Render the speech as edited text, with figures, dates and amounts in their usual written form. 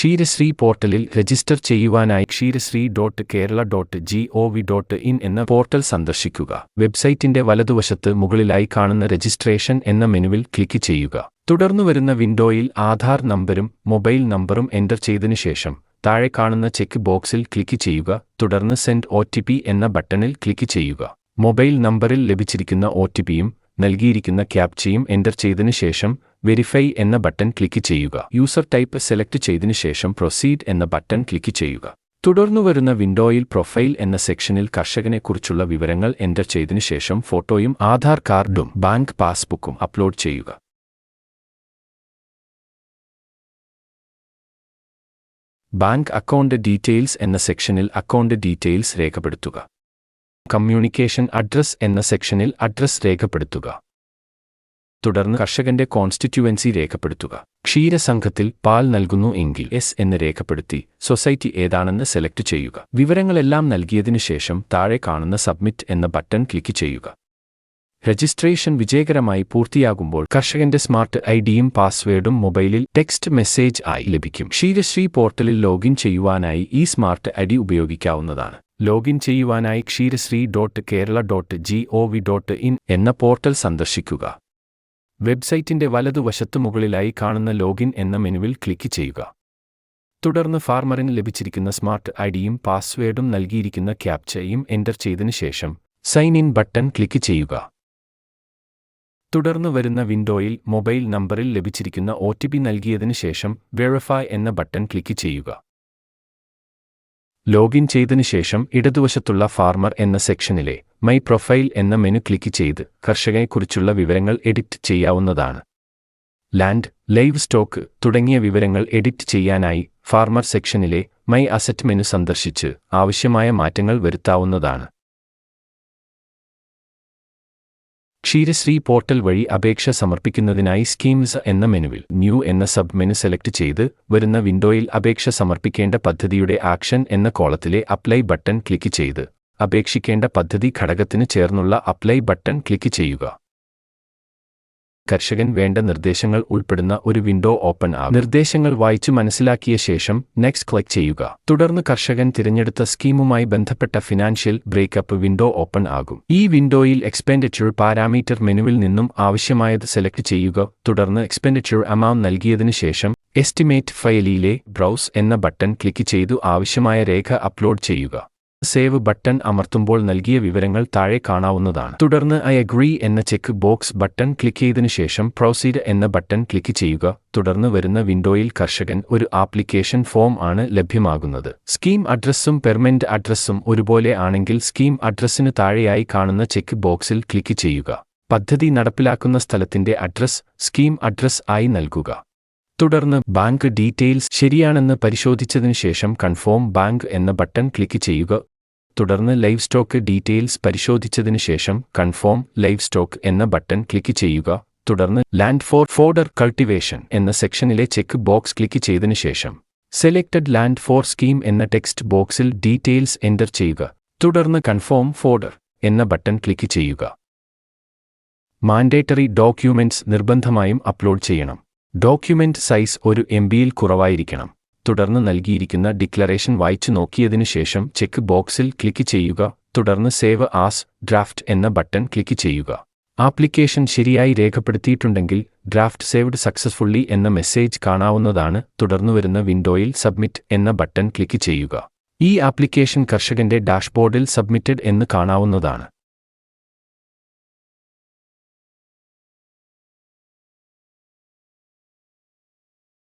ക്ഷീരശ്രീ പോർട്ടലിൽ രജിസ്റ്റർ ചെയ്യുവാനായി kshree.kerala.gov.in എന്ന പോർട്ടൽ സന്ദർശിക്കുക. വെബ്സൈറ്റിന്റെ വലതുവശത്ത് മുകളിലായി കാണുന്ന രജിസ്ട്രേഷൻ എന്ന മെനുവിൽ ക്ലിക്ക് ചെയ്യുക. തുടർന്നു വരുന്ന വിൻഡോയിൽ ആധാർ നമ്പരും മൊബൈൽ നമ്പറും എൻ്റർ ചെയ്തതിനു ശേഷം താഴെ കാണുന്ന ചെക്ക് ബോക്സിൽ ക്ലിക്ക് ചെയ്യുക. തുടർന്ന് സെൻഡ് OTP എന്ന ബട്ടണിൽ ക്ലിക്ക് ചെയ്യുക. മൊബൈൽ നമ്പറിൽ ലഭിച്ചിരിക്കുന്ന OTPയും നൽകിയിരിക്കുന്ന ക്യാപ്ചയും എൻ്റർ ചെയ്തതിനു ശേഷം വെരിഫൈ എന്ന ബട്ടൺ ക്ലിക്ക് ചെയ്യുക. യൂസർ ടൈപ്പ് സെലക്ട് ചെയ്തതിനു ശേഷം പ്രൊസീഡ് എന്ന ബട്ടൺ ക്ലിക്ക് ചെയ്യുക. തുടർന്നു വരുന്ന വിൻഡോയിൽ പ്രൊഫൈൽ എന്ന സെക്ഷനിൽ കർഷകനെക്കുറിച്ചുള്ള വിവരങ്ങൾ എൻ്റർ ചെയ്തതിനു ശേഷം ഫോട്ടോയും ആധാർ കാർഡും ബാങ്ക് പാസ്ബുക്കും അപ്ലോഡ് ചെയ്യുക. ബാങ്ക് അക്കൗണ്ട് ഡീറ്റെയിൽസ് എന്ന സെക്ഷനിൽ അക്കൗണ്ട് ഡീറ്റെയിൽസ് രേഖപ്പെടുത്തുക. കമ്മ്യൂണിക്കേഷൻ അഡ്രസ് എന്ന സെക്ഷനിൽ അഡ്രസ് രേഖപ്പെടുത്തുക. തുടർന്ന് കർഷകന്റെ കോൺസ്റ്റിറ്റ്യുവൻസി രേഖപ്പെടുത്തുക. ക്ഷീരസംഘത്തിൽ പാൽ നൽകുന്നു എങ്കിൽ എസ് എന്ന് രേഖപ്പെടുത്തി സൊസൈറ്റി ഏതാണെന്ന് സെലക്ട് ചെയ്യുക. വിവരങ്ങളെല്ലാം നൽകിയതിനു ശേഷം താഴെ കാണുന്ന സബ്മിറ്റ് എന്ന ബട്ടൺ ക്ലിക്ക് ചെയ്യുക. രജിസ്ട്രേഷൻ വിജയകരമായി പൂർത്തിയാകുമ്പോൾ കർഷകന്റെ സ്മാർട്ട് ഐഡിയും പാസ്വേഡും മൊബൈലിൽ ടെക്സ്റ്റ് മെസ്സേജ് ആയി ലഭിക്കും. ക്ഷീരശ്രീ പോർട്ടലിൽ ലോഗിൻ ചെയ്യുവാനായി ഈ സ്മാർട്ട് ഐഡി ഉപയോഗിക്കാവുന്നതാണ്. ലോഗിൻ ചെയ്യുവാനായി kshree.kerala.gov.in എന്ന പോർട്ടൽ സന്ദർശിക്കുക. വെബ്സൈറ്റിന്റെ വലതുവശത്ത് മുകളിലായി കാണുന്ന ലോഗിൻ എന്ന മെനുവിൽ ക്ലിക്ക് ചെയ്യുക. തുടർന്ന് ഫാർമറിന് ലഭിച്ചിരിക്കുന്ന സ്മാർട്ട് ഐഡിയും പാസ്വേഡും നൽകിയിരിക്കുന്ന ക്യാപ്ചയും എൻ്റർ ചെയ്തതിനു ശേഷം സൈൻ ഇൻ ബട്ടൺ ക്ലിക്ക് ചെയ്യുക. തുടർന്ന് വരുന്ന വിൻഡോയിൽ മൊബൈൽ നമ്പറിൽ ലഭിച്ചിരിക്കുന്ന OTP നൽകിയതിനു ശേഷം വെരിഫൈ എന്ന ബട്ടൺ ക്ലിക്ക് ചെയ്യുക. ലോഗിൻ ചെയ്തതിനു ശേഷം ഇടതുവശത്തുള്ള ഫാർമർ എന്ന സെക്ഷനിലെ മൈ പ്രൊഫൈൽ എന്ന മെനു ക്ലിക്ക് ചെയ്ത് കർഷകനെക്കുറിച്ചുള്ള വിവരങ്ങൾ എഡിറ്റ് ചെയ്യാവുന്നതാണ്. ലാൻഡ്, ലൈവ് സ്റ്റോക്ക് തുടങ്ങിയ വിവരങ്ങൾ എഡിറ്റ് ചെയ്യാനായി ഫാർമർ സെക്ഷനിലെ മൈ അസറ്റ് മെനു സന്ദർശിച്ച് ആവശ്യമായ മാറ്റങ്ങൾ വരുത്താവുന്നതാണ്. ക്ഷീരശ്രീ പോർട്ടൽ വഴി അപേക്ഷ സമർപ്പിക്കുന്നതിനായി സ്കീംസ് എന്ന മെനുവിൽ ന്യൂ എന്ന സബ് മെനു സെലക്ട് ചെയ്ത് വരുന്ന വിൻഡോയിൽ അപേക്ഷ സമർപ്പിക്കേണ്ട പദ്ധതിയുടെ ആക്ഷൻ എന്ന കോളത്തിലെ അപ്ലൈ ബട്ടൺ ക്ലിക്ക് ചെയ്ത് അപേക്ഷിക്കേണ്ട പദ്ധതി ഘടകത്തിന് ചേർന്നുള്ള അപ്ലൈ ബട്ടൺ ക്ലിക്ക് ചെയ്യുക. കർഷകൻ വേണ്ട നിർദ്ദേശങ്ങൾ ഉൾപ്പെടുന്ന ഒരു വിൻഡോ ഓപ്പൺ ആകും. നിർദ്ദേശങ്ങൾ വായിച്ചു മനസ്സിലാക്കിയ ശേഷം നെക്സ്റ്റ് ക്ലിക്ക് ചെയ്യുക. തുടർന്ന് കർഷകൻ തിരഞ്ഞെടുത്ത സ്കീമുമായി ബന്ധപ്പെട്ട ഫിനാൻഷ്യൽ ബ്രേക്കപ്പ് വിൻഡോ ഓപ്പൺ ആകും. ഈ വിൻഡോയിൽ എക്സ്പെൻഡിച്ചർ പാരാമീറ്റർ മെനുവിൽ നിന്നും ആവശ്യമായത് സെലക്ട് ചെയ്യുക. തുടർന്ന് എക്സ്പെൻഡിച്ചർ അമൗണ്ട് നൽകിയതിനു ശേഷം എസ്റ്റിമേറ്റ് ഫയലിലെ ബ്രൗസ് എന്ന ബട്ടൺ ക്ലിക്ക് ചെയ്തു ആവശ്യമായ രേഖ അപ്ലോഡ് ചെയ്യുക. സേവ് ബട്ടൺ അമർത്തുമ്പോൾ നൽകിയ വിവരങ്ങൾ താഴെ കാണാവുന്നതാണ്. തുടർന്ന് ഐ അഗ്രി എന്ന ചെക്ക് ബോക്സ് ബട്ടൺ ക്ലിക്ക് ചെയ്തതിനു ശേഷം പ്രൊസീഡ് എന്ന ബട്ടൺ ക്ലിക്ക് ചെയ്യുക. തുടർന്ന് വരുന്ന വിൻഡോയിൽ കർഷകൻ ഒരു ആപ്ലിക്കേഷൻ ഫോം ആണ് ലഭ്യമാകുന്നത്. സ്കീം അഡ്രസ്സും പെർമനന്റ് അഡ്രസ്സും ഒരുപോലെ ആണെങ്കിൽ സ്കീം അഡ്രസ്സിന് താഴെയായി കാണുന്ന ചെക്ക് ബോക്സിൽ ക്ലിക്ക് ചെയ്യുക. പദ്ധതി നടപ്പിലാക്കുന്ന സ്ഥലത്തിന്റെ അഡ്രസ് സ്കീം അഡ്രസ് ആയി നൽകുക. തുടർന്ന് ബാങ്ക് ഡീറ്റെയിൽസ് ശരിയാണെന്ന് പരിശോധിച്ചതിനു ശേഷം കൺഫേം ബാങ്ക് എന്ന ബട്ടൺ ക്ലിക്ക് ചെയ്യുക. തുടർന്ന് ലൈവ് സ്റ്റോക്ക് ഡീറ്റെയിൽസ് പരിശോധിച്ചതിനു ശേഷം കൺഫേം ലൈവ് സ്റ്റോക്ക് എന്ന ബട്ടൺ ക്ലിക്ക് ചെയ്യുക. തുടർന്ന് ലാൻഡ് ഫോർ ഫോഡർ കൾട്ടിവേഷൻ എന്ന സെക്ഷനിലെ ചെക്ക് ബോക്സ് ക്ലിക്ക് ചെയ്തതിനു ശേഷം സെലക്ടഡ് ലാൻഡ് ഫോർ സ്കീം എന്ന ടെക്സ്റ്റ് ബോക്സിൽ ഡീറ്റെയിൽസ് എൻ്റർ ചെയ്യുക. തുടർന്ന് കൺഫേം ഫോഡർ എന്ന ബട്ടൺ ക്ലിക്ക് ചെയ്യുക. മാൻഡേറ്ററി ഡോക്യുമെന്റ്സ് നിർബന്ധമായും അപ്ലോഡ് ചെയ്യണം. ഡോക്യുമെന്റ് സൈസ് 1 MBയിൽ കുറവായിരിക്കണം. തുടർന്ന് നൽകിയിരിക്കുന്ന ഡിക്ലറേഷൻ വായിച്ചു നോക്കിയതിനു ശേഷം ചെക്ക് ബോക്സിൽ ക്ലിക്ക് ചെയ്യുക. തുടർന്ന് സേവ് ആസ് ഡ്രാഫ്റ്റ് എന്ന ബട്ടൺ ക്ലിക്ക് ചെയ്യുക. ആപ്ലിക്കേഷൻ ശരിയായി രേഖപ്പെടുത്തിയിട്ടുണ്ടെങ്കിൽ ഡ്രാഫ്റ്റ് സേവ്ഡ് സക്സസ്ഫുള്ളി എന്ന മെസ്സേജ് കാണാവുന്നതാണ്. തുടർന്ന് വരുന്ന വിൻഡോയിൽ സബ്മിറ്റ് എന്ന ബട്ടൺ ക്ലിക്ക് ചെയ്യുക. ഈ ആപ്ലിക്കേഷൻ കർഷകന്റെ ഡാഷ്ബോർഡിൽ സബ്മിറ്റഡ് എന്ന് കാണാവുന്നതാണ്.